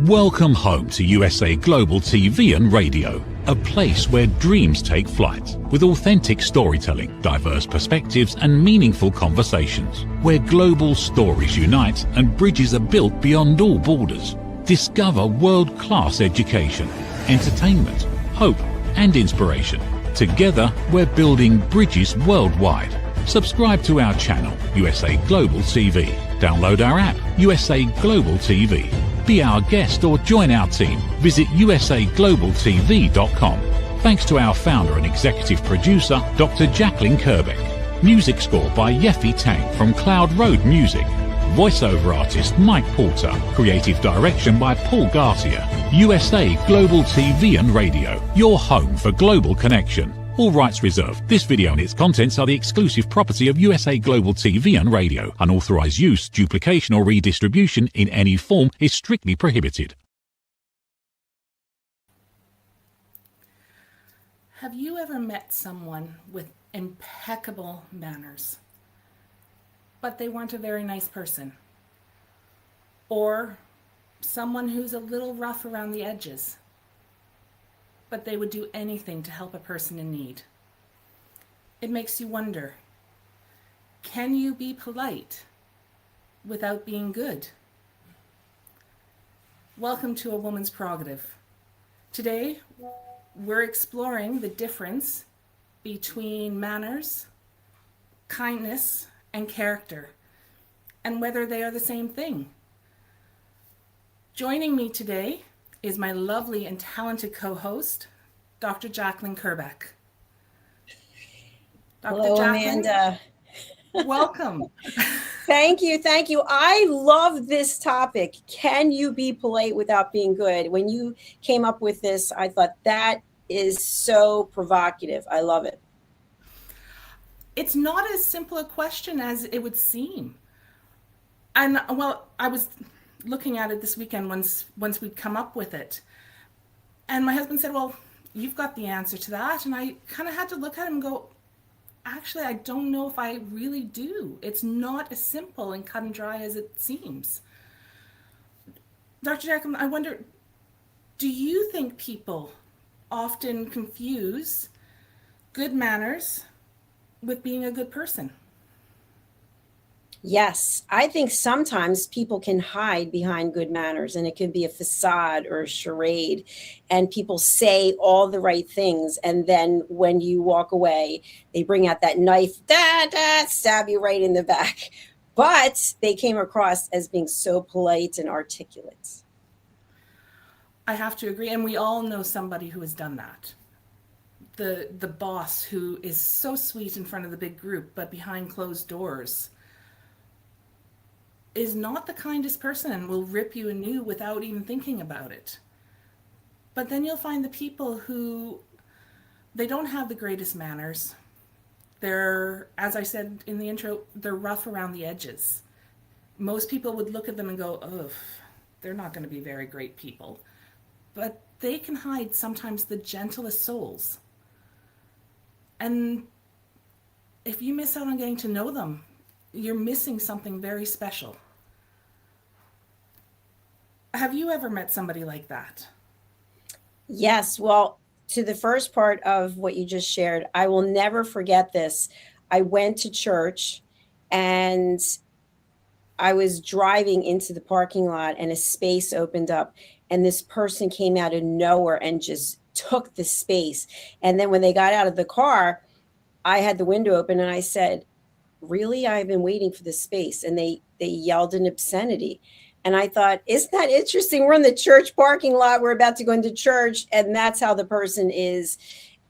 Welcome home to USA Global TV and Radio, a place where dreams take flight, with authentic storytelling, diverse perspectives and meaningful conversations, where global stories unite and bridges are built beyond all borders. Discover world-class education, entertainment, hope and inspiration. Together, we're building bridges worldwide. Subscribe to our channel, USA Global TV. Download our app, USA Global TV. Be our guest or join our team. Visit usaglobaltv.com. Thanks to our founder and executive producer, Dr. Jacalyn Kerbeck. Music score by Yeffy Tang from Cloud Road Music. Voiceover artist Mike Porter. Creative direction by Paul Garcia. USA Global TV and Radio. Your home for global connection. All rights reserved. This video and its contents are the exclusive property of USA Global TV and Radio. Unauthorized use, duplication or redistribution in any form is strictly prohibited. Have you ever met someone with impeccable manners, but they weren't a very nice person? Or someone who's a little rough around the edges, but they would do anything to help a person in need? It makes you wonder, can you be polite without being good? Welcome to A Woman's Prerogative. Today, we're exploring the difference between manners, kindness, and character, and whether they are the same thing. Joining me today is my lovely and talented co-host, Dr. Jacalyn Kerbeck. Hello, Amanda. Welcome. Thank you. I love this topic. Can you be polite without being good? When you came up with this, I thought that is so provocative. I love it. It's not as simple a question as it would seem. And well, I was looking at it this weekend once we'd come up with it. And my husband said, well, you've got the answer to that. And I kind of had to look at him and go, actually, I don't know if I really do. It's not as simple and cut and dry as it seems. Dr. Jacalyn, I wonder, do you think people often confuse good manners with being a good person? Yes, I think sometimes people can hide behind good manners, and it can be a facade or a charade, and people say all the right things, and then when you walk away, they bring out that knife, stab you right in the back. But they came across as being so polite and articulate. I have to agree, and we all know somebody who has done that. The boss who is so sweet in front of the big group, but behind closed doors is not the kindest person and will rip you anew without even thinking about it. But then you'll find the people who, they don't have the greatest manners. They're, as I said in the intro, they're rough around the edges. Most people would look at them and go, ugh, they're not going to be very great people. But they can hide sometimes the gentlest souls. And if you miss out on getting to know them, you're missing something very special. Have you ever met somebody like that? Yes. Well, to the first part of what you just shared, I will never forget this. I went to church and I was driving into the parking lot and a space opened up and this person came out of nowhere and just took the space. And then when they got out of the car, I had the window open and I said, really, I've been waiting for this space. And they yelled an obscenity. And I thought, isn't that interesting? We're in the church parking lot. We're about to go into church. And that's how the person is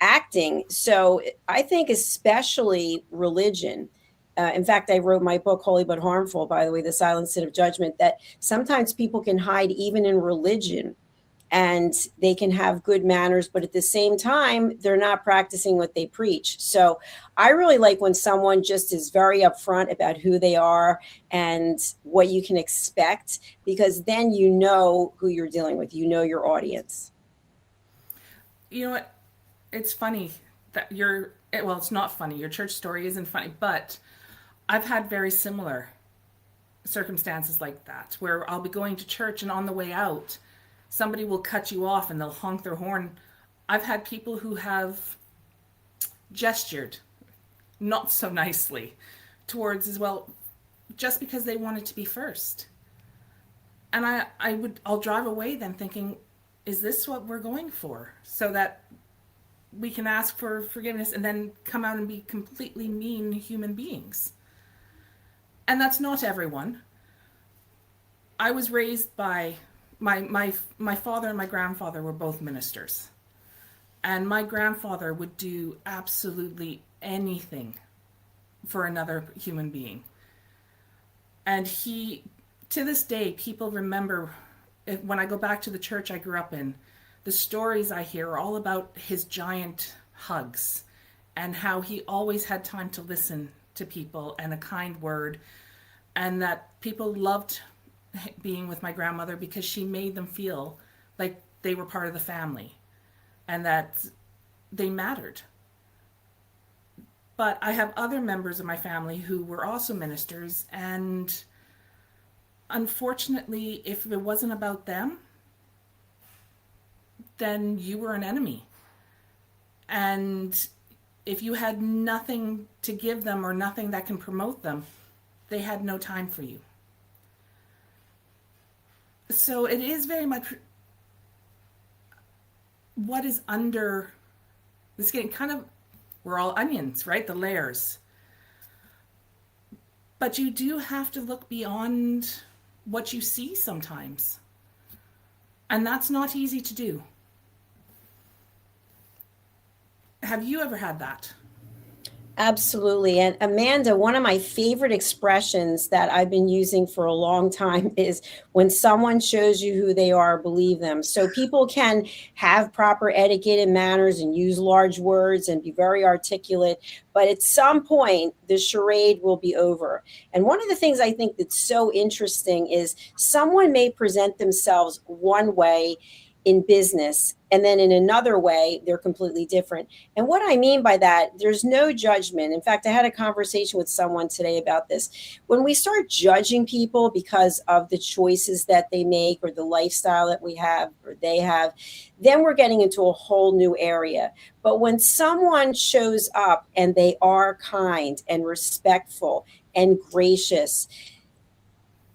acting. So I think especially religion. In fact, I wrote my book, Holy But Harmful, by the way, The Silent Sin of Judgment, that sometimes people can hide even in religion. And they can have good manners, but at the same time, they're not practicing what they preach. So I really like when someone just is very upfront about who they are and what you can expect, because then you know who you're dealing with. You know your audience. You know what? It's funny that well, it's not funny. Your church story isn't funny, but I've had very similar circumstances like that, where I'll be going to church and on the way out, somebody will cut you off and they'll honk their horn. I've had people who have gestured not so nicely towards as well, just because they wanted to be first. And I'll drive away then thinking, is this what we're going for? So that we can ask for forgiveness and then come out and be completely mean human beings. And that's not everyone. I was raised by my father and my grandfather were both ministers. And my grandfather would do absolutely anything for another human being. And he, to this day, people remember, when I go back to the church I grew up in, the stories I hear are all about his giant hugs and how he always had time to listen to people and a kind word, and that people loved being with my grandmother because she made them feel like they were part of the family and that they mattered. But I have other members of my family who were also ministers, and unfortunately, if it wasn't about them, then you were an enemy. And if you had nothing to give them or nothing that can promote them, they had no time for you. So it is very much what is under the skin. Kind of, we're all onions, right? The layers. But you do have to look beyond what you see sometimes. And that's not easy to do. Have you ever had that? Absolutely. And Amanda, one of my favorite expressions that I've been using for a long time is when someone shows you who they are, believe them. So people can have proper etiquette and manners and use large words and be very articulate, but at some point the charade will be over. And one of the things I think that's so interesting is someone may present themselves one way in business, and then in another way, they're completely different. And what I mean by that, there's no judgment. In fact, I had a conversation with someone today about this. When we start judging people because of the choices that they make or the lifestyle that we have or they have, then we're getting into a whole new area. But when someone shows up and they are kind and respectful and gracious,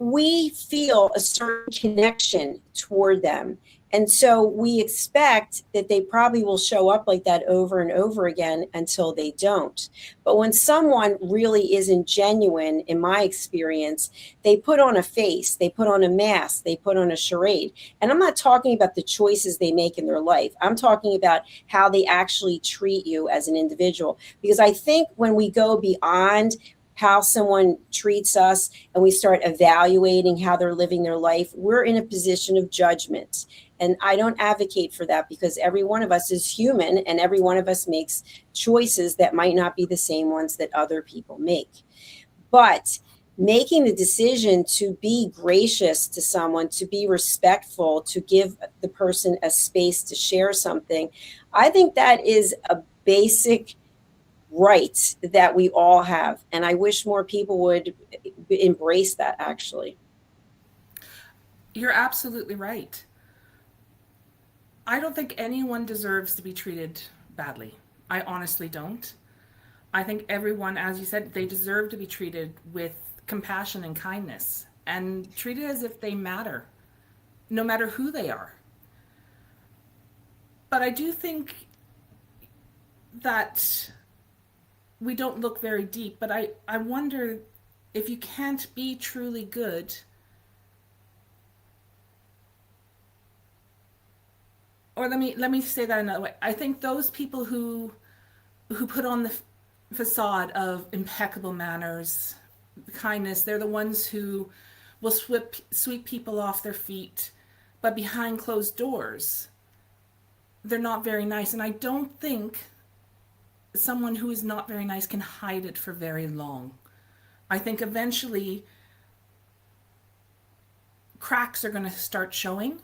we feel a certain connection toward them. And so we expect that they probably will show up like that over and over again until they don't. But when someone really isn't genuine, in my experience, they put on a face, they put on a mask, they put on a charade. And I'm not talking about the choices they make in their life. I'm talking about how they actually treat you as an individual. Because I think when we go beyond how someone treats us and we start evaluating how they're living their life, we're in a position of judgment. And I don't advocate for that, because every one of us is human and every one of us makes choices that might not be the same ones that other people make. But making the decision to be gracious to someone, to be respectful, to give the person a space to share something, I think that is a basic right that we all have. And I wish more people would embrace that, actually. You're absolutely right. I don't think anyone deserves to be treated badly. I honestly don't. I think everyone, as you said, they deserve to be treated with compassion and kindness and treated as if they matter, no matter who they are. But I do think that we don't look very deep, but I wonder if you can't be truly good, or let me say that another way. I think those people who put on the facade of impeccable manners, kindness, they're the ones who will sweep people off their feet, but behind closed doors, they're not very nice. And I don't think someone who is not very nice can hide it for very long. I think eventually cracks are going to start showing,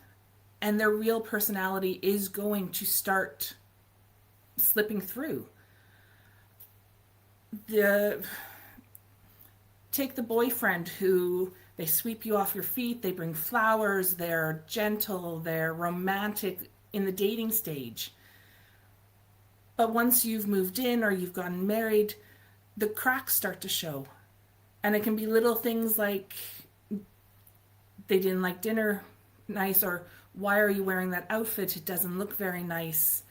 and their real personality is going to start slipping through. Take the boyfriend who They sweep you off your feet, they bring flowers, they're gentle, they're romantic in the dating stage. But once you've moved in or you've gotten married, the cracks start to show. And it can be little things like they didn't like dinner nice, or why are you wearing that outfit? It doesn't look very nice.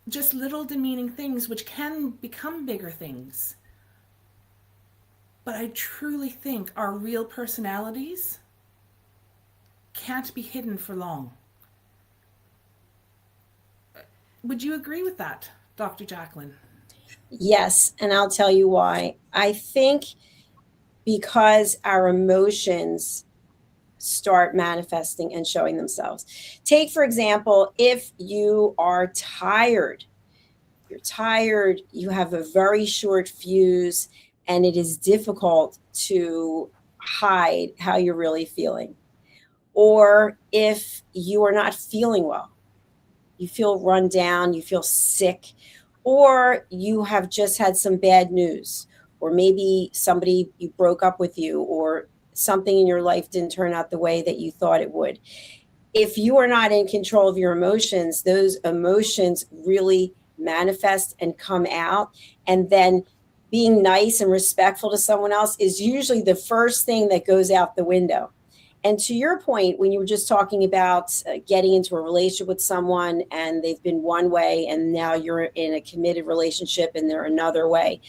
Just little demeaning things which can become bigger things. But I truly think our real personalities can't be hidden for long. Would you agree with that, Dr. Jacalyn? Yes, and I'll tell you why. I think because our emotions start manifesting and showing themselves. Take, for example, if you are tired, you have a very short fuse, and it is difficult to hide how you're really feeling. Or if you are not feeling well, you feel run down, you feel sick, or you have just had some bad news, or maybe somebody you broke up with you, or something in your life didn't turn out the way that you thought it would. If you are not in control of your emotions, those emotions really manifest and come out. And then being nice and respectful to someone else is usually the first thing that goes out the window. And to your point, when you were just talking about getting into a relationship with someone and they've been one way and now you're in a committed relationship and they're another way,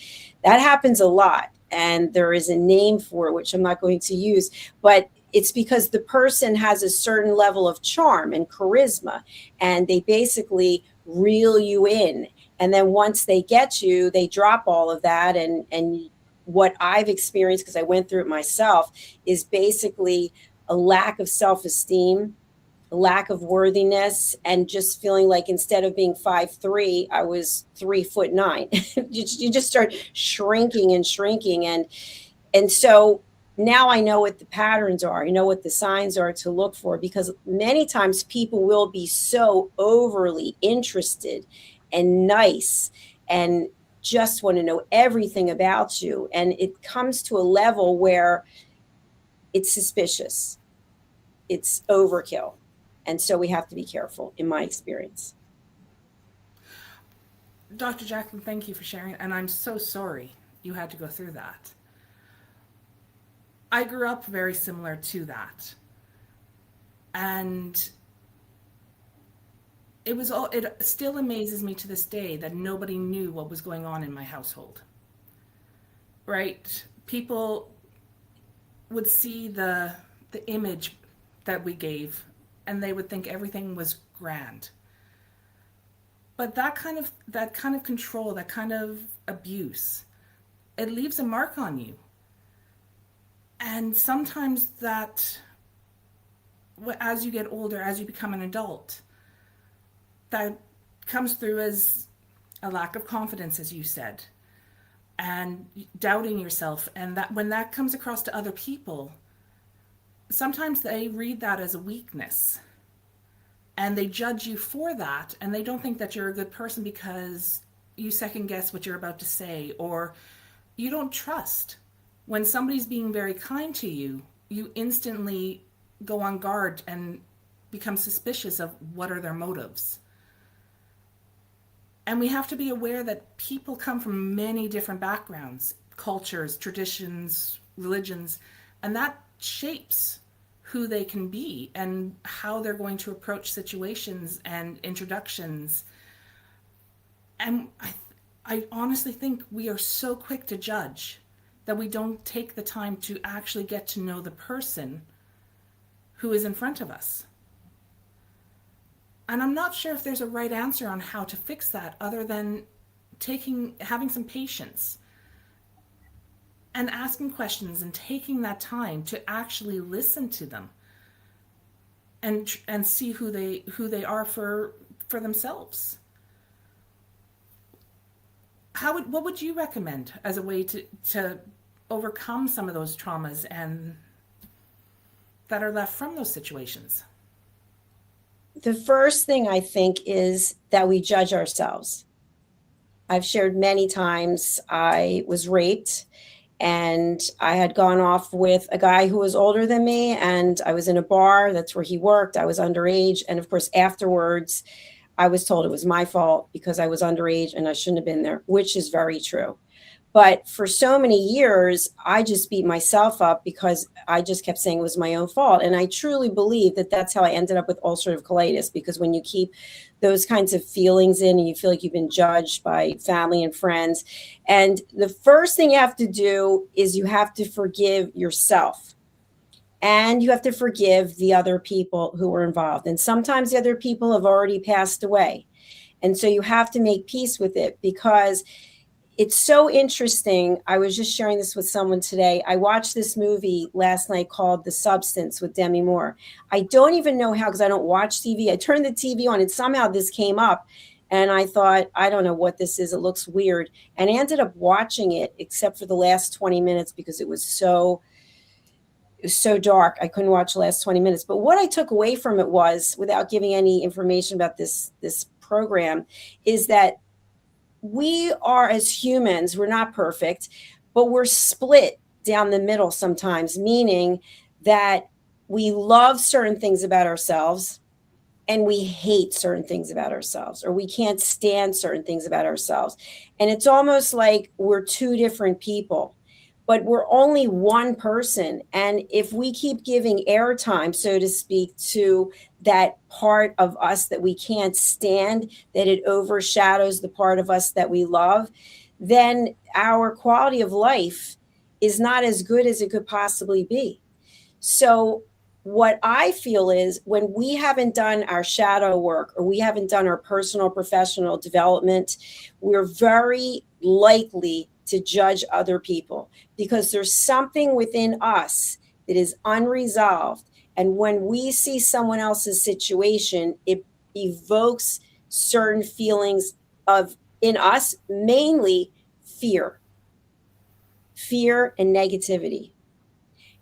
that happens a lot. And there is a name for it, which I'm not going to use, but it's because the person has a certain level of charm and charisma, and they basically reel you in. And then once they get you, they drop all of that. And what I've experienced, because I went through it myself, is basically a lack of self-esteem, a lack of worthiness, and just feeling like instead of being 5'3", I was 3'9". You just start shrinking and shrinking. And so now I know what the patterns are, I know what the signs are to look for, because many times people will be so overly interested and nice and just want to know everything about you. And it comes to a level where it's suspicious. It's overkill. And so we have to be careful, in my experience. Dr. Jacalyn, thank you for sharing. And I'm so sorry you had to go through that. I grew up very similar to that. And it still amazes me to this day that nobody knew what was going on in my household. Right? People would see the image that we gave and they would think everything was grand. But that kind of control, that kind of abuse, it leaves a mark on you. And sometimes that, as you get older, as you become an adult, that comes through as a lack of confidence, as you said, and doubting yourself. And that when that comes across to other people, sometimes they read that as a weakness and they judge you for that, and they don't think that you're a good person because you second guess what you're about to say, or you don't trust. When somebody's being very kind to you, you instantly go on guard and become suspicious of what are their motives. And we have to be aware that people come from many different backgrounds, cultures, traditions, religions, and that shapes who they can be and how they're going to approach situations and introductions. And I honestly think we are so quick to judge that we don't take the time to actually get to know the person who is in front of us. And I'm not sure if there's a right answer on how to fix that other than having some patience and asking questions and taking that time to actually listen to them and see who they are for themselves. What would you recommend as a way to overcome some of those traumas and that are left from those situations? The first thing I think is that we judge ourselves. I've shared many times I was raped, And I had gone off with a guy who was older than me, and I was in a bar. That's where he worked. I was underage. And of course, afterwards, I was told it was my fault because I was underage and I shouldn't have been there, which is very true. But for so many years, I just beat myself up because I just kept saying it was my own fault. And I truly believe that that's how I ended up with ulcerative colitis, because when you keep those kinds of feelings in and you feel like you've been judged by family and friends, and the first thing you have to do is you have to forgive yourself. And you have to forgive the other people who were involved. And sometimes the other people have already passed away. And so you have to make peace with it, because it's so interesting. I was just sharing this with someone today. I watched this movie last night called The Substance with Demi Moore. I don't even know how, because I don't watch TV. I turned the TV on and somehow this came up. And I thought, I don't know what this is. It looks weird. And I ended up watching it, except for the last 20 minutes, because it was so dark. I couldn't watch the last 20 minutes. But what I took away from it was, without giving any information about this program, is that we are, as humans, we're not perfect, but we're split down the middle sometimes, meaning that we love certain things about ourselves and we hate certain things about ourselves, or we can't stand certain things about ourselves. And it's almost like we're two different people, but we're only one person. And if we keep giving airtime, so to speak, to that part of us that we can't stand, that it overshadows the part of us that we love, then our quality of life is not as good as it could possibly be. So what I feel is, when we haven't done our shadow work, or we haven't done our personal professional development, we're very likely to judge other people, because there's something within us that is unresolved. And when we see someone else's situation, it evokes certain feelings in us, mainly fear and negativity.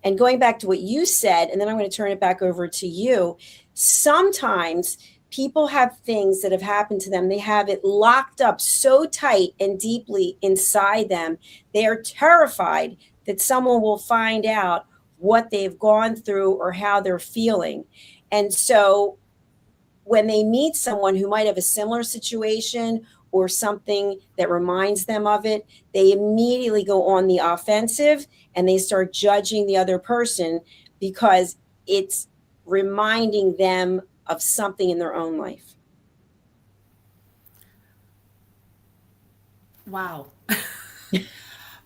And going back to what you said, and then I'm going to turn it back over to you. Sometimes people have things that have happened to them. They have it locked up so tight and deeply inside them. They are terrified that someone will find out what they've gone through or how they're feeling. And so when they meet someone who might have a similar situation or something that reminds them of it, they immediately go on the offensive and they start judging the other person, because it's reminding them of something in their own life. Wow.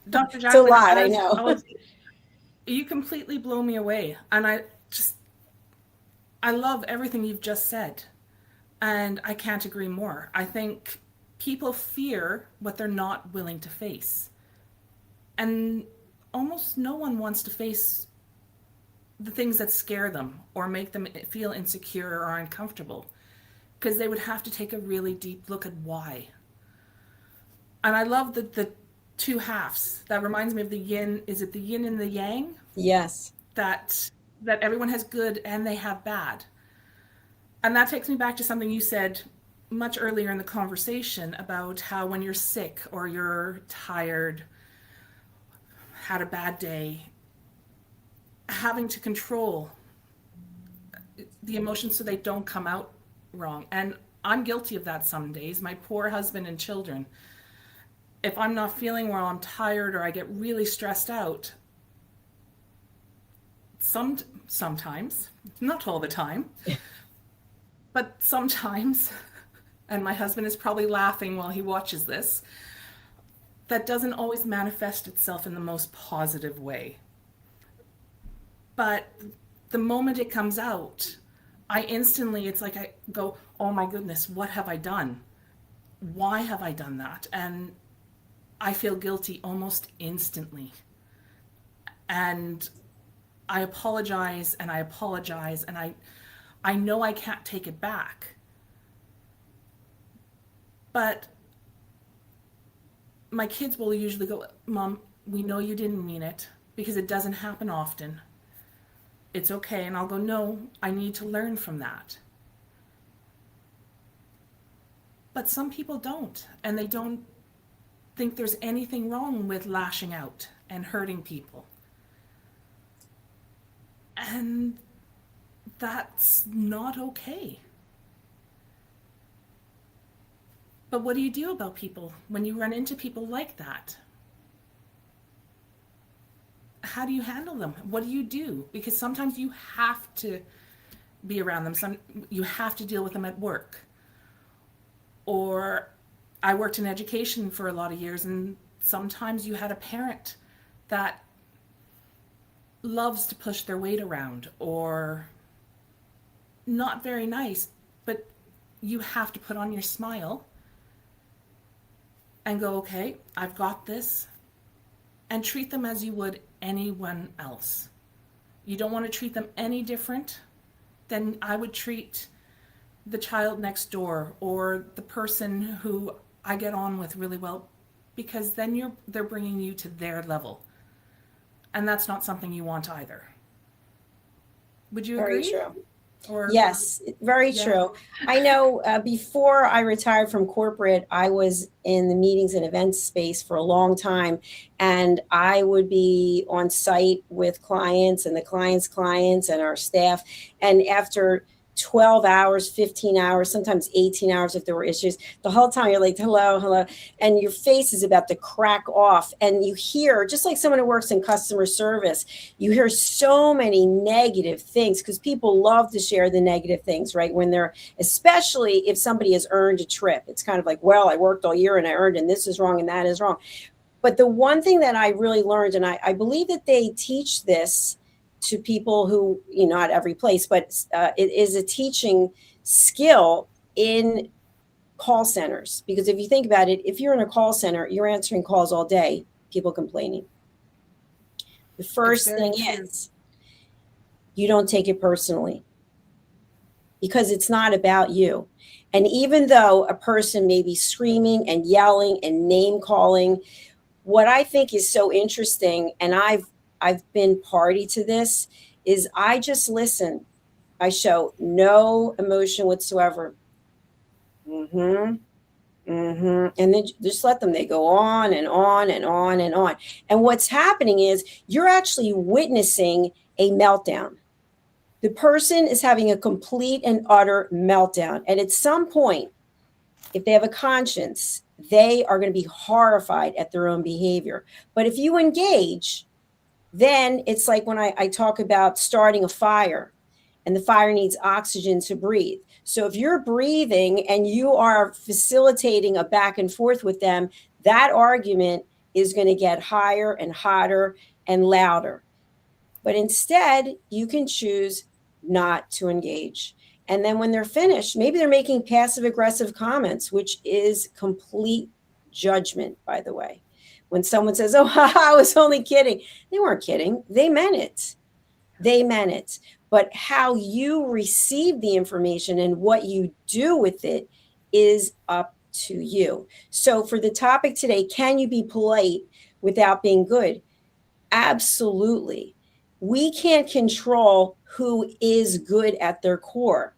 Dr. Jacalyn, It's a lot, I know. You completely blow me away. And I love everything you've just said. And I can't agree more. I think people fear what they're not willing to face. And almost no one wants to face the things that scare them or make them feel insecure or uncomfortable, because they would have to take a really deep look at why. And I love the two halves. That reminds me of the yin. Is it the yin and the yang? Yes. That everyone has good and they have bad. And that takes me back to something you said much earlier in the conversation about how when you're sick or you're tired, had a bad day, having to control the emotions so they don't come out wrong. And I'm guilty of that some days. My poor husband and children. If I'm not feeling well, I'm tired, or I get really stressed out, sometimes, not all the time, but sometimes, and my husband is probably laughing while he watches this, that doesn't always manifest itself in the most positive way. But the moment it comes out, it's like I go, oh my goodness, what have I done? Why have I done that? And I feel guilty almost instantly. And I apologize and I apologize, and I know I can't take it back. But my kids will usually go, Mom, we know you didn't mean it, because it doesn't happen often. It's okay. And I'll go, no, I need to learn from that. But some people don't, and they don't think there's anything wrong with lashing out and hurting people. And that's not okay. But what do you do about people when you run into people like that? How do you handle them? What do you do? Because sometimes you have to be around them. You have to deal with them at work. Or I worked in education for a lot of years, and sometimes you had a parent that loves to push their weight around, or not very nice, but you have to put on your smile and go, okay, I've got this, and treat them as you would anyone else. You don't want to treat them any different than I would treat the child next door or the person who I get on with really well, because then they're bringing you to their level. And that's not something you want either. Would you agree? Very true. Yes, very true. I know before I retired from corporate, I was in the meetings and events space for a long time. And I would be on site with clients and the clients' clients and our staff. And after 12 hours, 15 hours, sometimes 18 hours if there were issues, the whole time you're like, hello, hello. And your face is about to crack off. And you hear, just like someone who works in customer service, you hear so many negative things because people love to share the negative things, right? When they're, especially if somebody has earned a trip, it's kind of like, well, I worked all year and I earned, and this is wrong and that is wrong. But the one thing that I really learned, and I believe that they teach this to people who, not every place, but it is a teaching skill in call centers. Because if you think about it, if you're in a call center, you're answering calls all day, people complaining. The first thing is you don't take it personally because it's not about you. And even though a person may be screaming and yelling and name calling, what I think is so interesting, and I've been party to this, is I just listen. I show no emotion whatsoever. And then just let them, they go on and on and on and on. And what's happening is you're actually witnessing a meltdown. The person is having a complete and utter meltdown. And at some point, if they have a conscience, they are going to be horrified at their own behavior. But if you engage, then it's like when I talk about starting a fire, and the fire needs oxygen to breathe. So if you're breathing and you are facilitating a back and forth with them, that argument is going to get higher and hotter and louder. But instead, you can choose not to engage. And then when they're finished, maybe they're making passive aggressive comments, which is complete judgment, by the way. When someone says, oh, I was only kidding. They weren't kidding. They meant it. They meant it. But how you receive the information and what you do with it is up to you. So for the topic today, can you be polite without being good? Absolutely. We can't control who is good at their core.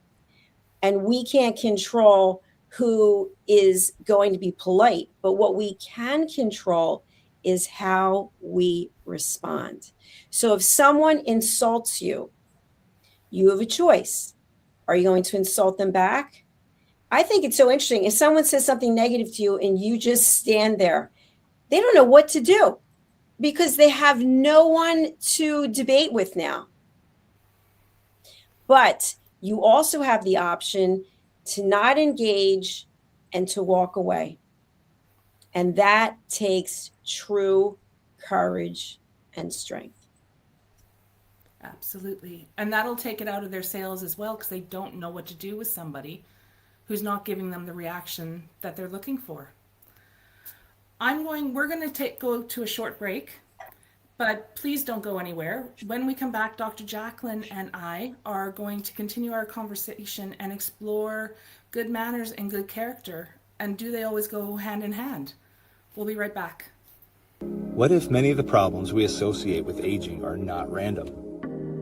And we can't control who is going to be polite. But what we can control is how we respond. So if someone insults you, you have a choice. Are you going to insult them back? I think it's so interesting. If someone says something negative to you and you just stand there, they don't know what to do because they have no one to debate with now. But you also have the option to not engage and to walk away. And that takes true courage and strength. Absolutely. And that'll take it out of their sales as well, because they don't know what to do with somebody who's not giving them the reaction that they're looking for. We're going to go to a short break, but please don't go anywhere. When we come back, Dr. Jacalyn and I are going to continue our conversation and explore good manners and good character. And do they always go hand in hand? We'll be right back. What if many of the problems we associate with aging are not random?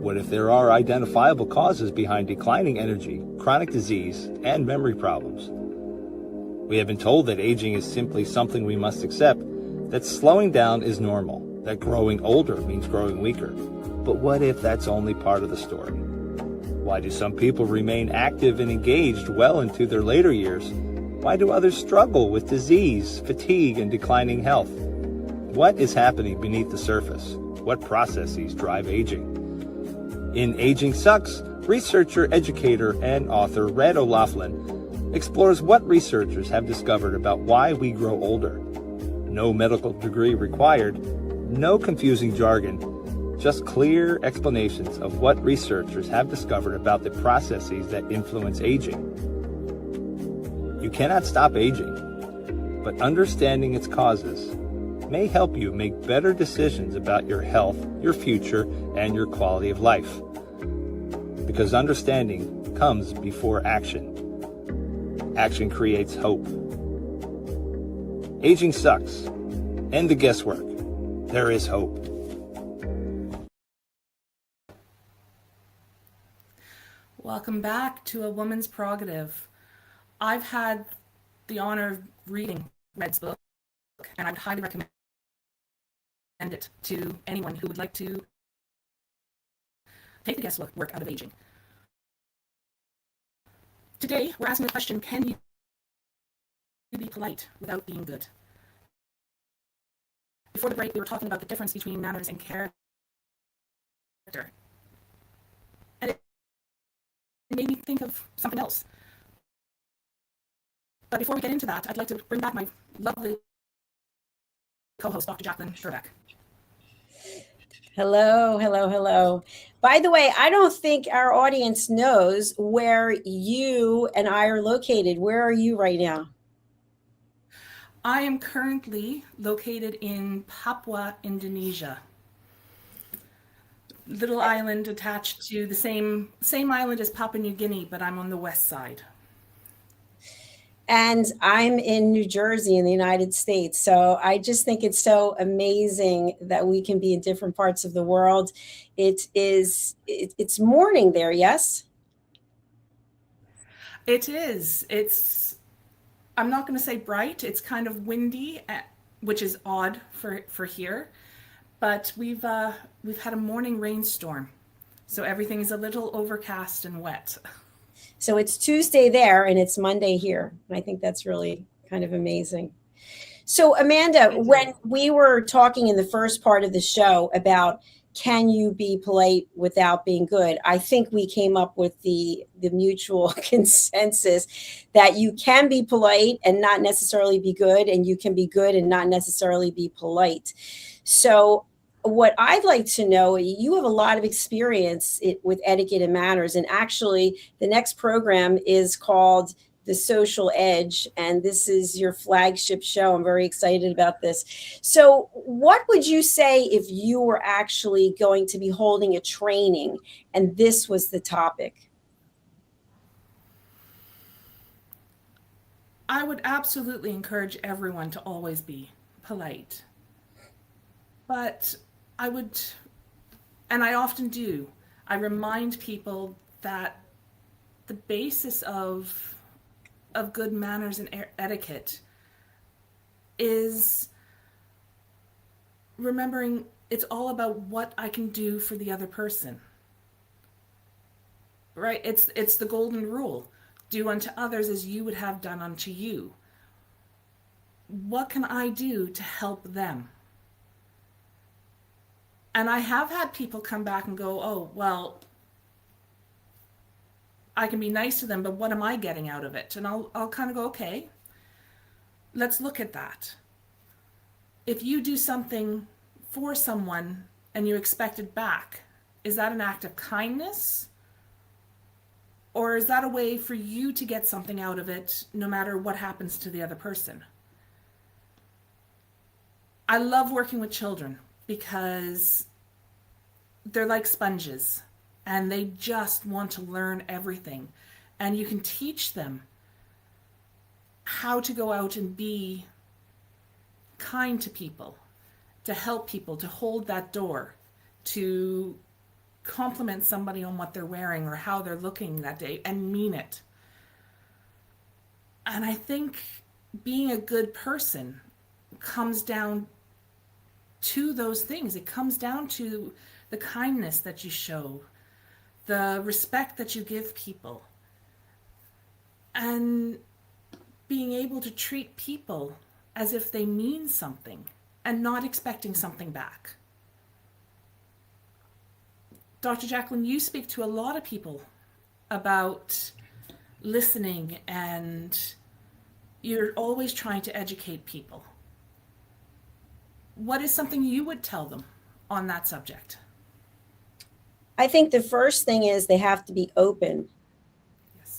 What if there are identifiable causes behind declining energy, chronic disease, and memory problems? We have been told that aging is simply something we must accept, that slowing down is normal, that growing older means growing weaker. But what if that's only part of the story? Why do some people remain active and engaged well into their later years? Why do others struggle with disease, fatigue, and declining health? What is happening beneath the surface? What processes drive aging? In Aging Sucks, researcher, educator, and author Red O'Loughlin explores what researchers have discovered about why we grow older. No medical degree required, no confusing jargon, just clear explanations of what researchers have discovered about the processes that influence aging. You cannot stop aging, but understanding its causes may help you make better decisions about your health, your future, and your quality of life. Because understanding comes before action. Action creates hope. Aging sucks. End the guesswork. There is hope. Welcome back to A Woman's Prerogative. I've had the honor of reading Red's book, and I would highly recommend it to anyone who would like to take the guesswork out of aging. Today, we're asking the question, can you be polite without being good? Before the break, we were talking about the difference between manners and character. And it made me think of something else. But before we get into that, I'd like to bring back my lovely co-host, Dr. Jacalyn Kerbeck. Hello, hello, hello. By the way, I don't think our audience knows where you and I are located. Where are you right now? I am currently located in Papua, Indonesia. Little island attached to the same island as Papua New Guinea, but I'm on the west side. And I'm in New Jersey in the United States. So I just think it's so amazing that we can be in different parts of the world. It's morning there, yes? It is. I'm not going to say bright. It's kind of windy, which is odd for here. But we've had a morning rainstorm. So everything is a little overcast and wet. So it's Tuesday there and it's Monday here. And I think that's really kind of amazing. So Amanda, when we were talking in the first part of the show about can you be polite without being good, I think we came up with the mutual consensus that you can be polite and not necessarily be good, and you can be good and not necessarily be polite. So what I'd like to know, you have a lot of experience with etiquette and manners, and actually the next program is called The Social Edge, and this is your flagship show. I'm very excited about this. So what would you say if you were actually going to be holding a training and this was the topic? I would absolutely encourage everyone to always be polite. But I would, and I often do, I remind people that the basis of good manners and etiquette is remembering it's all about what I can do for the other person. Right? It's the golden rule. Do unto others as you would have done unto you. What can I do to help them? And I have had people come back and go, oh, well, I can be nice to them, but what am I getting out of it? And I'll kind of go, okay, let's look at that. If you do something for someone and you expect it back, is that an act of kindness? Or is that a way for you to get something out of it, no matter what happens to the other person? I love working with children because they're like sponges and they just want to learn everything. And you can teach them how to go out and be kind to people, to help people, to hold that door, to compliment somebody on what they're wearing or how they're looking that day and mean it. And I think being a good person comes down to those things. It comes down to the kindness that you show, the respect that you give people, and being able to treat people as if they mean something and not expecting something back. Dr. Jacalyn, you speak to a lot of people about listening, and you're always trying to educate people. What is something you would tell them on that subject? I think the first thing is they have to be open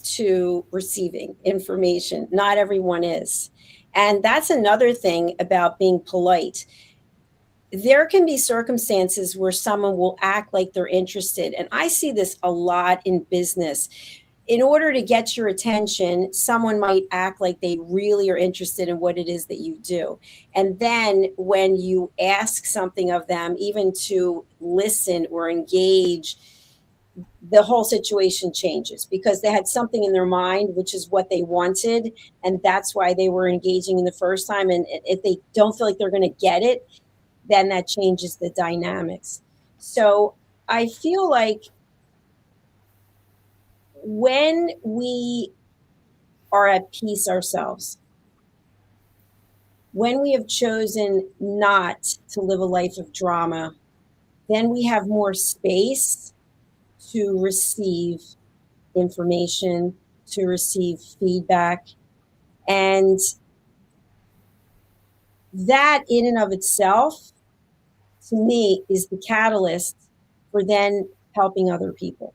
to receiving information. Not everyone is. And that's another thing about being polite. There can be circumstances where someone will act like they're interested. And I see this a lot in business. In order to get your attention, someone might act like they really are interested in what it is that you do. And then when you ask something of them, even to listen or engage, the whole situation changes because they had something in their mind, which is what they wanted. And that's why they were engaging in the first time. And if they don't feel like they're going to get it, then that changes the dynamics. So I feel like when we are at peace ourselves, when we have chosen not to live a life of drama, then we have more space to receive information, to receive feedback. And that in and of itself, to me, is the catalyst for then helping other people.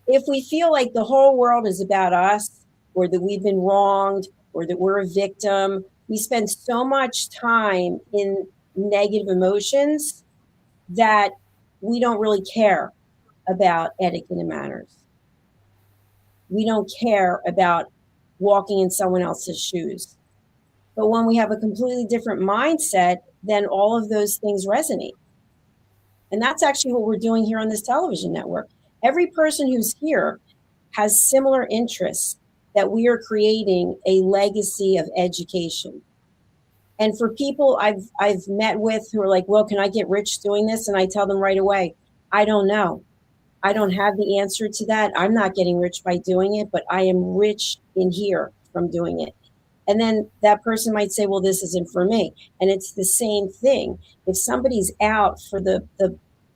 If we feel like the whole world is about us, or that we've been wronged, or that we're a victim, we spend so much time in negative emotions that we don't really care about etiquette and manners. We don't care about walking in someone else's shoes. But when we have a completely different mindset, then all of those things resonate. And that's actually what we're doing here on this television network. Every person who's here has similar interests, that we are creating a legacy of education. And for people I've met with who are like, well, can I get rich doing this? And I tell them right away, I don't know. I don't have the answer to that. I'm not getting rich by doing it, but I am rich in here from doing it. And then that person might say, well, this isn't for me. And it's the same thing. If somebody's out for the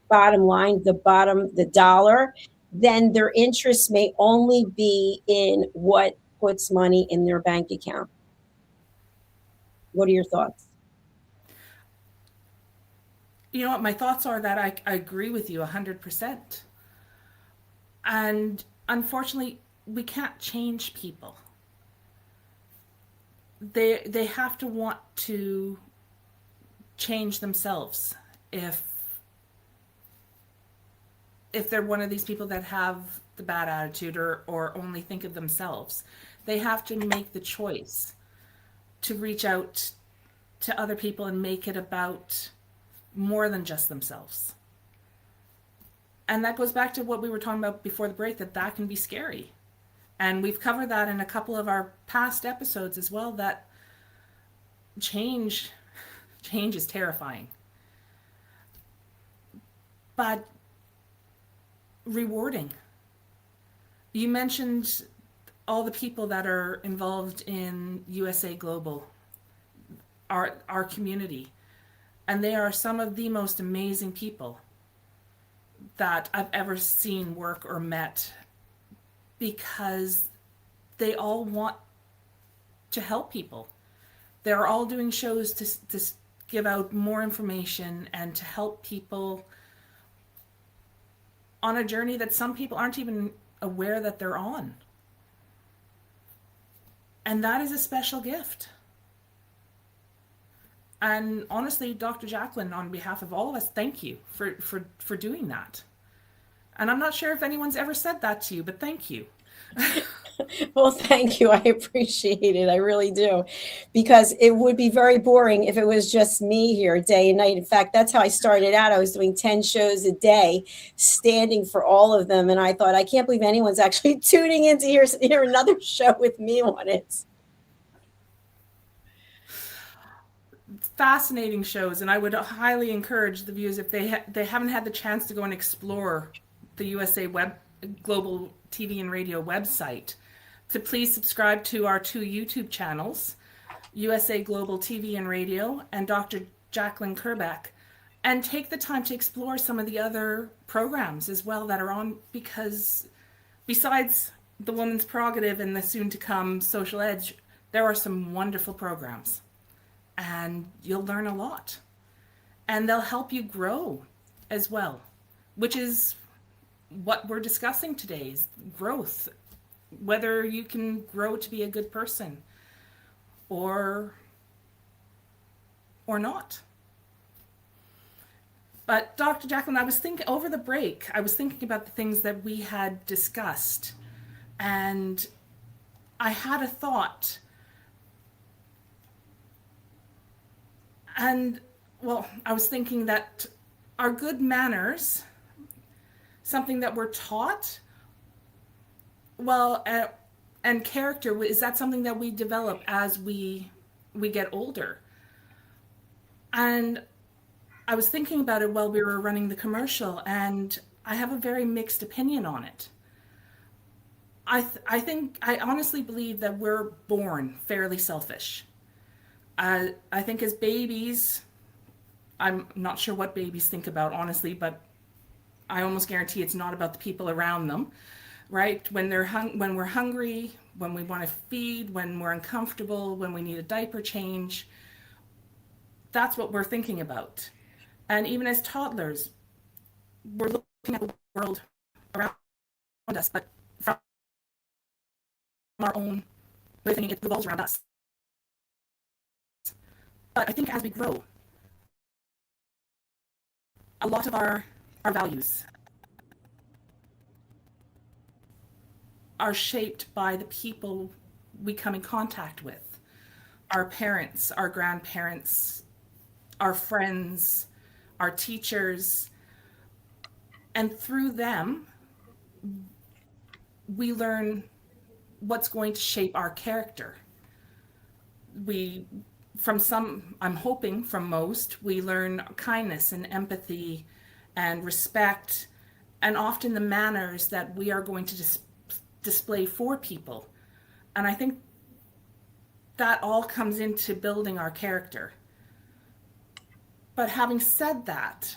bottom line, the dollar, then their interest may only be in what puts money in their bank account. What are your thoughts? You know what? My thoughts are that I agree with you 100%. And unfortunately, we can't change people. They have to want to change themselves if they're one of these people that have the bad attitude or only think of themselves. They have to make the choice to reach out to other people and make it about more than just themselves. And that goes back to what we were talking about before the break, that can be scary. And we've covered that in a couple of our past episodes as well, that change is terrifying. But rewarding. You mentioned all the people that are involved in USA Global, our community, and they are some of the most amazing people that I've ever seen work or met, because they all want to help people. They're all doing shows to give out more information and to help people on a journey that some people aren't even aware that they're on. And that is a special gift. And honestly, Dr. Jacalyn, on behalf of all of us, thank you for doing that. And I'm not sure if anyone's ever said that to you, but thank you. Well, thank you. I appreciate it. I really do. Because it would be very boring if it was just me here day and night. In fact, that's how I started out. I was doing 10 shows a day, standing for all of them. And I thought, I can't believe anyone's actually tuning in to hear another show with me on it. fascinating shows, and I would highly encourage the viewers, if they haven't had the chance to go and explore the USA Global TV and Radio website, to please subscribe to our 2 YouTube channels, USA Global TV and Radio and Dr. Jacalyn Kerbeck, and take the time to explore some of the other programs as well that are on, because besides the Woman's Prerogative and the soon-to-come Social Edge, there are some wonderful programs, and you'll learn a lot, and they'll help you grow as well, which is what we're discussing today, is growth, whether you can grow to be a good person or not. But Dr. Jacalyn, I was thinking over the break, I was thinking about the things that we had discussed, and I had a thought. And, well, I was thinking that are good manners something that we're taught? Well, and character, is that something that we develop as we get older? And I was thinking about it while we were running the commercial, and I have a very mixed opinion on it. I honestly believe that we're born fairly selfish. I think as babies, I'm not sure what babies think about, honestly, but I almost guarantee it's not about the people around them, right? When when we're hungry, when we want to feed, when we're uncomfortable, when we need a diaper change, that's what we're thinking about. And even as toddlers, we're looking at the world around us, but from our own way of thinking, it revolves around us. But I think as we grow, a lot of our values are shaped by the people we come in contact with. Our parents, our grandparents, our friends, our teachers, and through them, we learn what's going to shape our character. I'm hoping from most, we learn kindness and empathy and respect, and often the manners that we are going to display for people. And I think that all comes into building our character. But having said that,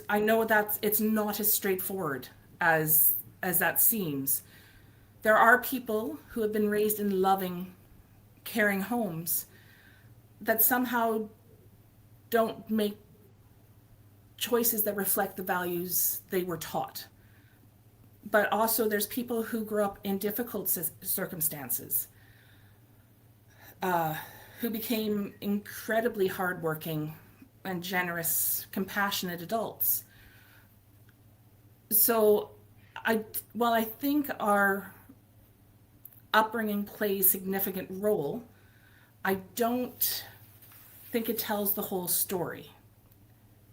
I know that it's not as straightforward as that seems. There are people who have been raised in loving, caring homes that somehow don't make choices that reflect the values they were taught. But also there's people who grew up in difficult circumstances, who became incredibly hardworking and generous, compassionate adults. So while I think our upbringing plays a significant role, I don't think it tells the whole story.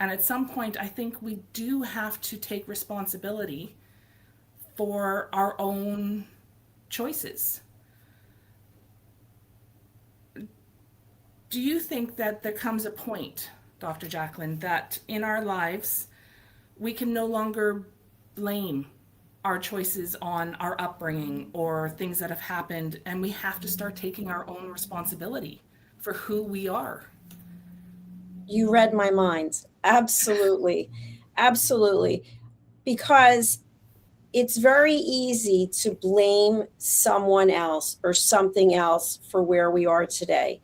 And at some point, I think we do have to take responsibility for our own choices. Do you think that there comes a point, Dr. Jacalyn, that in our lives, we can no longer blame our choices on our upbringing or things that have happened, and we have to start taking our own responsibility for who we are? You read my mind. Absolutely. Absolutely. Because it's very easy to blame someone else or something else for where we are today.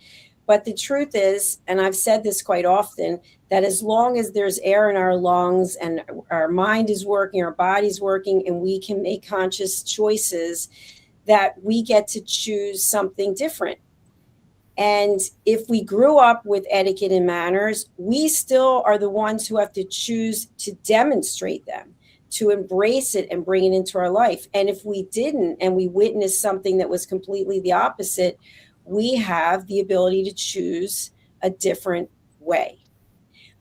But the truth is, and I've said this quite often, that as long as there's air in our lungs and our mind is working, our body's working, and we can make conscious choices, that we get to choose something different. And if we grew up with etiquette and manners, we still are the ones who have to choose to demonstrate them, to embrace it and bring it into our life. And if we didn't, and we witnessed something that was completely the opposite, we have the ability to choose a different way.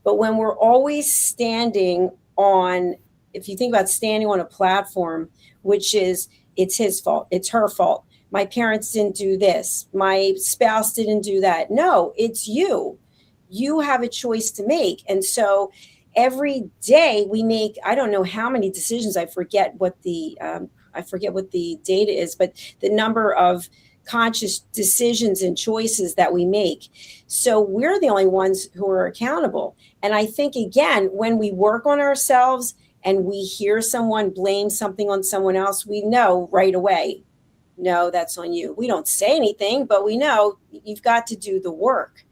But when we're always standing on, if you think about standing on a platform, which is, it's his fault, it's her fault, my parents didn't do this, my spouse didn't do that. No, it's you. You have a choice to make. And so every day we make, I don't know how many decisions. I forget what the data is, but the number of conscious decisions and choices that we make. So we're the only ones who are accountable. And I think, again, when we work on ourselves and we hear someone blame something on someone else, we know right away, no, that's on you. We don't say anything, but we know you've got to do the work.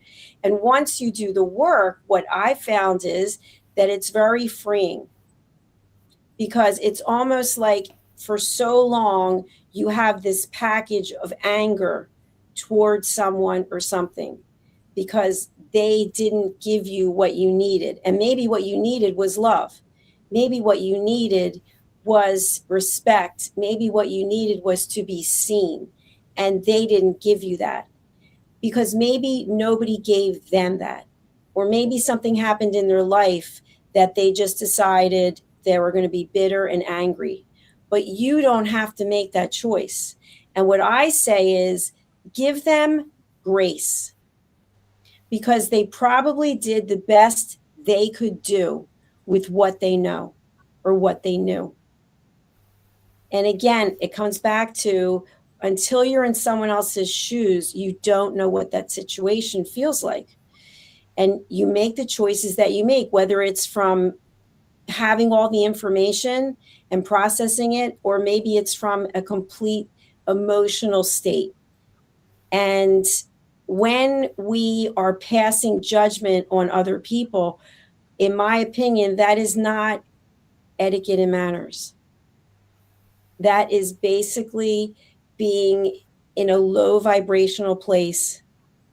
And once you do the work, what I found is that it's very freeing, because it's almost like for so long you have this package of anger towards someone or something because they didn't give you what you needed. And maybe what you needed was love. Maybe what you needed was respect. Maybe what you needed was to be seen, and they didn't give you that because maybe nobody gave them that, or maybe something happened in their life that they just decided they were going to be bitter and angry. But you don't have to make that choice. And what I say is give them grace, because they probably did the best they could do with what they know or what they knew. And again, it comes back to, until you're in someone else's shoes, you don't know what that situation feels like. And you make the choices that you make, whether it's from having all the information and processing it, or maybe it's from a complete emotional state. And when we are passing judgment on other people, in my opinion, that is not etiquette and manners. That is basically being in a low vibrational place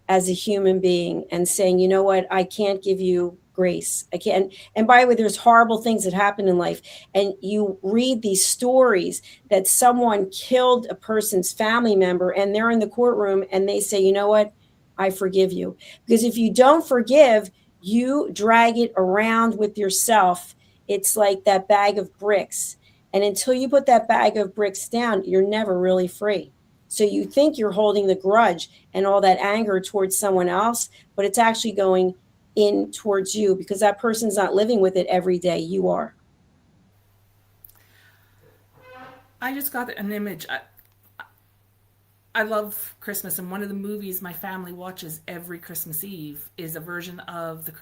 as a human being and saying, you know what, I can't give you grace. I can't. And by the way, there's horrible things that happen in life. And you read these stories that someone killed a person's family member, and they're in the courtroom and they say, you know what, I forgive you. Because if you don't forgive, you drag it around with yourself. It's like that bag of bricks. And until you put that bag of bricks down, you're never really free. So you think you're holding the grudge and all that anger towards someone else, but it's actually going in towards you, because that person's not living with it every day. You are. I just got an image. I love Christmas, and one of the movies my family watches every Christmas Eve is a version of the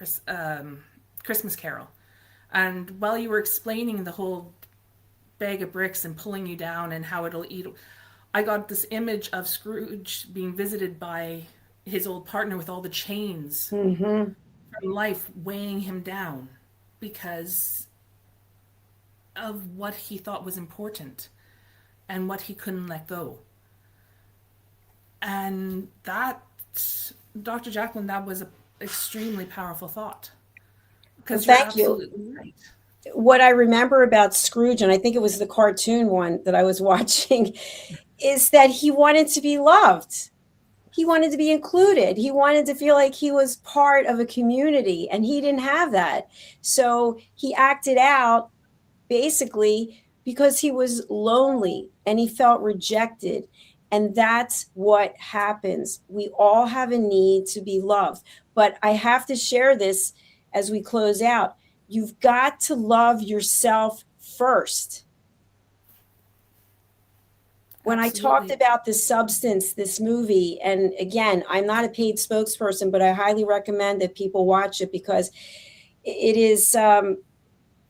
Christmas Carol. And while you were explaining the whole bag of bricks and pulling you down and how it'll eat, I got this image of Scrooge being visited by his old partner with all the chains from life weighing him down because of what he thought was important and what he couldn't let go. And that, Dr. Jacalyn, that was an extremely powerful thought. Because well, thank you. Right. What I remember about Scrooge, and I think it was the cartoon one that I was watching, is that he wanted to be loved. He wanted to be included. He wanted to feel like he was part of a community, and he didn't have that. So he acted out basically because he was lonely and he felt rejected. And that's what happens. We all have a need to be loved. But I have to share this as we close out. You've got to love yourself first. When Absolutely. I talked about the substance, this movie, and again, I'm not a paid spokesperson, but I highly recommend that people watch it because it is,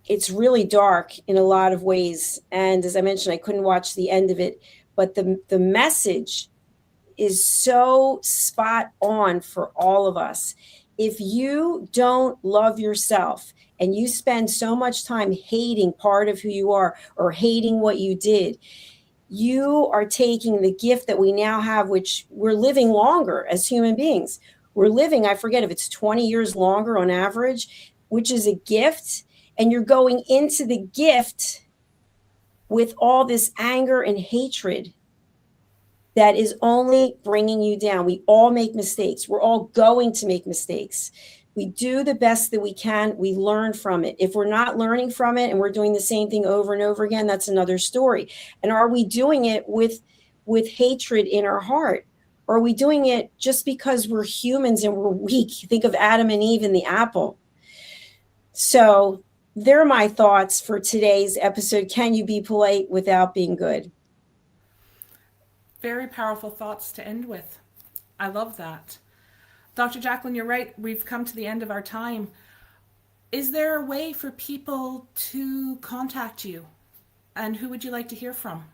it's really dark in a lot of ways. And as I mentioned, I couldn't watch the end of it, but the message is so spot on for all of us. If you don't love yourself and you spend so much time hating part of who you are or hating what you did, you are taking the gift that we now have, which we're living longer as human beings. We're living, I forget if it's 20 years longer on average, which is a gift. And you're going into the gift with all this anger and hatred that is only bringing you down. We all make mistakes. We're all going to make mistakes. We do the best that we can. We learn from it. If we're not learning from it and we're doing the same thing over and over again, that's another story. And are we doing it with with hatred in our heart? Or are we doing it just because we're humans and we're weak? Think of Adam and Eve and the apple. So they're my thoughts for today's episode. Can you be polite without being good? Very powerful thoughts to end with. I love that. Dr. Jacalyn, you're right. We've come to the end of our time. Is there a way for people to contact you? And who would you like to hear from?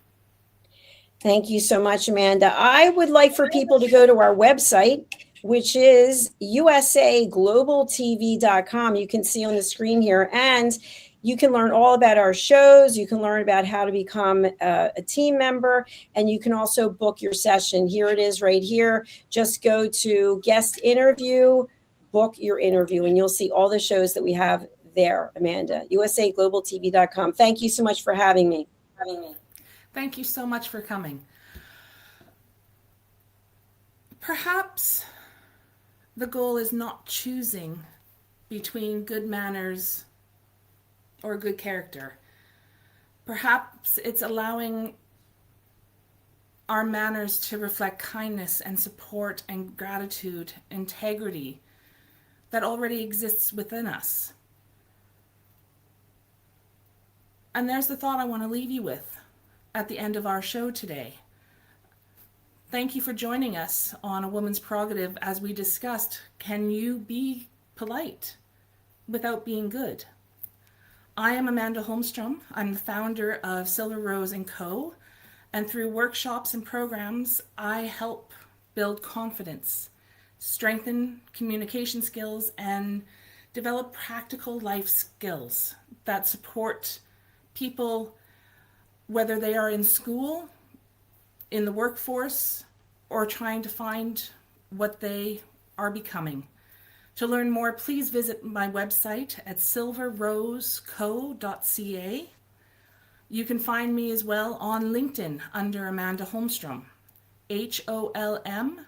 Thank you so much, Amanda. I would like for people to go to our website, which is usaglobaltv.com. You can see on the screen here, and you can learn all about our shows. You can learn about how to become a team member, and you can also book your session. Here it is right here. Just go to guest interview, book your interview, and you'll see all the shows that we have there, Amanda. usaglobaltv.com. Thank you so much for having me. Thank you so much for coming. Perhaps the goal is not choosing between good manners or good character. Perhaps it's allowing our manners to reflect kindness and support and gratitude, integrity that already exists within us. And there's the thought I want to leave you with at the end of our show today. Thank you for joining us on A Woman's Prerogative as we discussed, can you be polite without being good? I am Amanda Holmstrom. I'm the founder of Silver Rose & Co. And through workshops and programs, I help build confidence, strengthen communication skills, and develop practical life skills that support people, whether they are in school, in the workforce, or trying to find what they are becoming. To learn more, please visit my website at silverroseco.ca. You can find me as well on LinkedIn under Amanda Holmstrom, HOLMSTROM.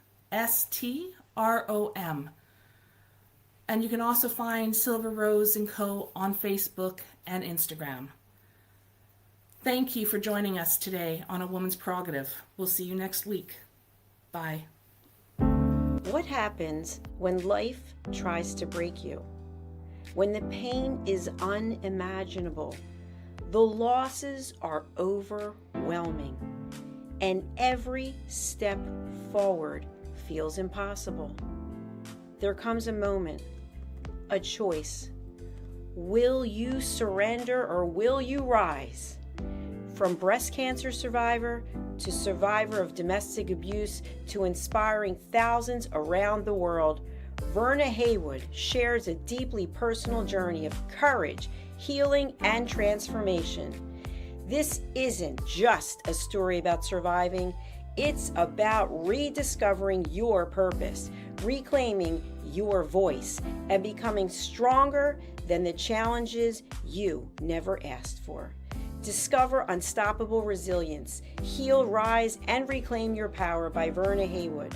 And you can also find Silver Rose & Co. on Facebook and Instagram. Thank you for joining us today on A Woman's Prerogative. We'll see you next week. Bye. What happens when life tries to break you? When the pain is unimaginable, the losses are overwhelming, and every step forward feels impossible. There comes a moment, a choice. Will you surrender or will you rise? From breast cancer survivor to survivor of domestic abuse to inspiring thousands around the world, Verna Haywood shares a deeply personal journey of courage, healing, and transformation. This isn't just a story about surviving, it's about rediscovering your purpose, reclaiming your voice, and becoming stronger than the challenges you never asked for. Discover Unstoppable Resilience, Heal, Rise, and Reclaim Your Power by Verna Haywood.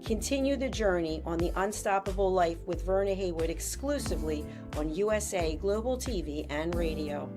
Continue the journey on the Unstoppable Life with Verna Haywood exclusively on USA Global TV and Radio.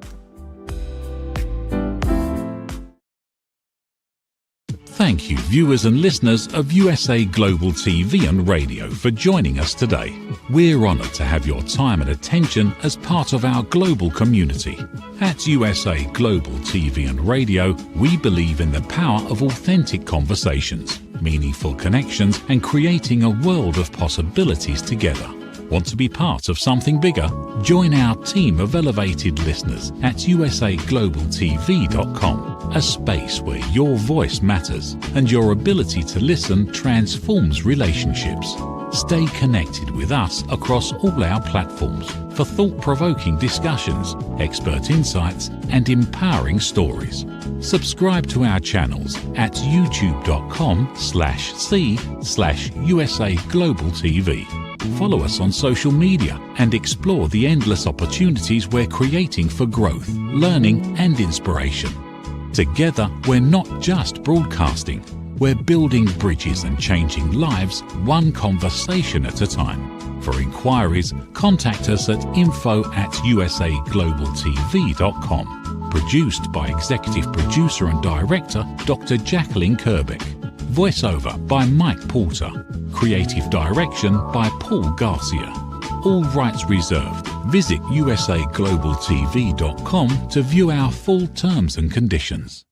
Thank you, viewers and listeners of USA Global TV and Radio, for joining us today. We're honoured to have your time and attention as part of our global community. At USA Global TV and Radio, we believe in the power of authentic conversations, meaningful connections, and creating a world of possibilities together. Want to be part of something bigger? Join our team of elevated listeners at usaglobaltv.com, a space where your voice matters and your ability to listen transforms relationships. Stay connected with us across all our platforms for thought-provoking discussions, expert insights, and empowering stories. Subscribe to our channels at youtube.com/c/usaglobaltv. Follow us on social media and explore the endless opportunities we're creating for growth, learning, and inspiration. Together, we're not just broadcasting, we're building bridges and changing lives one conversation at a time. For inquiries, contact us at info@usaglobaltv.com. Produced by Executive Producer and Director Dr. Jacalyn Kerbeck. Voiceover by Mike Porter. Creative Direction by Paul Garcia. All rights reserved. Visit usaglobaltv.com to view our full terms and conditions.